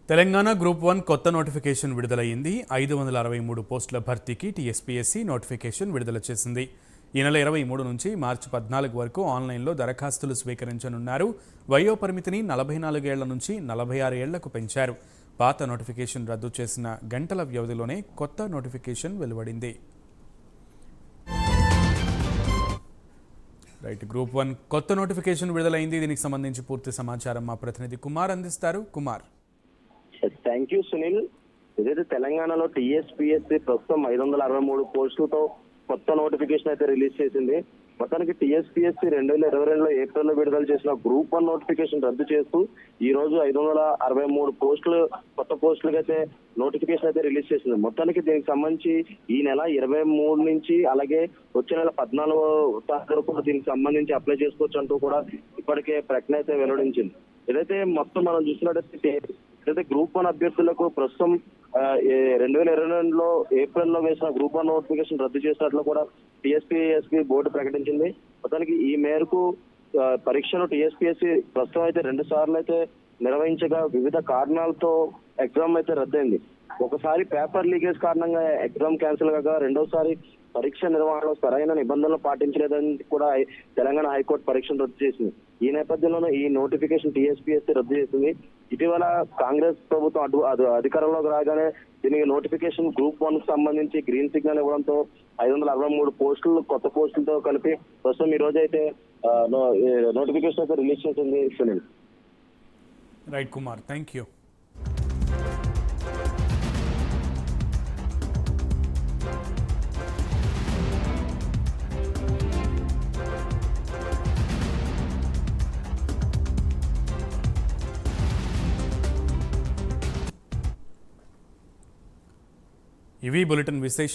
Telangana group 1 కొత్త notification విడుదలయ్యింది. 563 పోస్టుల భర్తీకి టీఎస్పీఎస్సీ నోటిఫికేషన్ విడుదల చేసింది. ఈ నెల 23 నుంచి మార్చి 14 వరకు ఆన్లైన్లో దరఖాస్తులు స్వీకరించనున్నారు. వయో పరిమితిని 44 ఏళ్ల నుంచి 46 ఏళ్లకు పెంచారు. పాత నోటిఫికేషన్ రద్దు చేసిన గంటల వ్యవధిలోనే కొత్త నోటిఫికేషన్ వెలువడింది. గ్రూప్ 1 కొత్త నోటిఫికేషన్ విడుదలైంది. దీనికి సంబంధించి పూర్తి సమాచారం మా ప్రతినిధి కుమార్ అందిస్తారు. కుమార్. Thank you Sunil. ఏదైతే తెలంగాణలో టీఎస్పీఎస్సీ ప్రస్తుతం 563 పోస్టులతో కొత్త నోటిఫికేషన్ అయితే రిలీజ్ చేసింది. మొత్తానికి టీఎస్పీఎస్సీ 2022లో ఏప్రిల్లో విడుదల చేసిన గ్రూప్ 1 నోటిఫికేషన్ రద్దు చేస్తూ ఈ రోజు 563 పోస్టులు కొత్త పోస్టులకు అయితే నోటిఫికేషన్ అయితే రిలీజ్ చేసింది. మొత్తానికి దీనికి సంబంధించి ఈ నెల 23 నుంచి అలాగే వచ్చే నెల 14 వరకు దీనికి సంబంధించి అప్లై చేసుకోవచ్చు అంటూ కూడా ఇప్పటికే ప్రకటన అయితే వెల్లడించింది. ఏదైతే మొత్తం మనం చూసినట్టయితే గ్రూప్ 1 అభ్యర్థులకు ప్రస్తుతం 2022లో ఏప్రిల్లో వేసిన గ్రూప్ 1 నోటిఫికేషన్ రద్దు చేసినట్లు కూడా టీఎస్పీఎస్సీ బోర్డు ప్రకటించింది. మొత్తానికి ఈ మేరకు పరీక్షను టీఎస్పీఎస్సీ ప్రస్తుతం అయితే 2 సార్లు అయితే నిర్వహించగా వివిధ కారణాలతో ఎగ్జామ్ అయితే రద్దయింది. ఒకసారి పేపర్ లీకేజ్ కారణంగా ఎగ్జామ్ క్యాన్సిల్ కాగా రెండోసారి పరీక్ష నిర్వహణలో సరైన నిబంధనలు పాటించలేదని కూడా తెలంగాణ హైకోర్టు పరీక్షను రద్దు చేసింది. ఈ నేపథ్యంలోనే ఈ నోటిఫికేషన్ టీఎస్పీఎస్సీ రద్దు చేసింది. ఇటీవల కాంగ్రెస్ ప్రభుత్వం అధికారంలోకి రాగానే దీనికి నోటిఫికేషన్ గ్రూప్ 1 కు సంబంధించి గ్రీన్ సిగ్నల్ ఇవ్వడంతో 563 పోస్టులు కొత్త పోస్టులతో కలిపి ప్రస్తుతం ఈ రోజు అయితే నోటిఫికేషన్ అయితే రిలీజ్ చేసింది. Sunil. Right Kumar, thank you. ఇవి బులెటిన్ విశేషాలు.